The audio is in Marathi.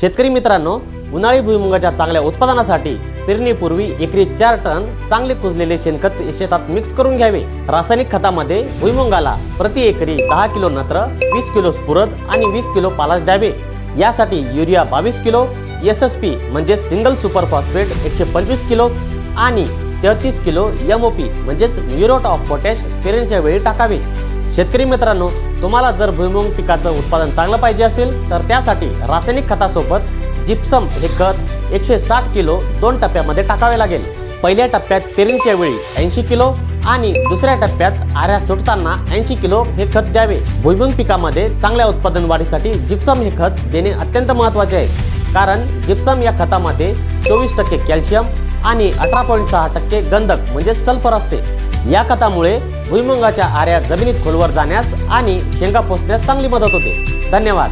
शेतकरी मित्रांनो, उन्हाळी भुईमुगाच्या चांगल्या उत्पादनासाठी पेरणीपूर्वी एकरी 4 टन चांगले कुजलेले शेणखत शेतात मिक्स करून घ्यावे। रासायनिक खतामध्ये भुईमुगाला प्रति एकरी 10 किलो नत्र, 20 किलो स्फुरद आणि 20 किलो पालाश द्यावे। यासाठी युरिया 22 किलो, SSP म्हणजे सिंगल सुपर फॉस्फेट 125 किलो आणि 33 किलो MOP म्हणजे म्युरेट ऑफ पोटॅश पेरणीच्या वेळी टाकावे। शेतकरी मित्रांनो, तुम्हाला जर भुईमुग पिकाचं उत्पादन चांगलं पाहिजे असेल तर त्यासाठी रासायनिक खतासोबत जिप्सम हे खत 160 किलो 2 टप्प्यामध्ये टाकावे लागेल। पहिल्या टप्प्यात पेरणीच्या वेळी 80 किलो आणि दुसऱ्या टप्प्यात आऱ्या सुटताना 80 किलो हे खत द्यावे। भुईमुग पिकामध्ये चांगल्या उत्पादन वाढीसाठी जिप्सम हे खत देणे अत्यंत महत्त्वाचे आहे, कारण जिप्सम या खतामध्ये 24% कॅल्शियम आणि 18.6% गंधक म्हणजे सल्फर असते। या खतामुळे भुईमुगाच्या आऱ्या जमिनीत खोलवर जाण्यास आणि शेंगा पोसण्यास चांगली मदत होते। धन्यवाद।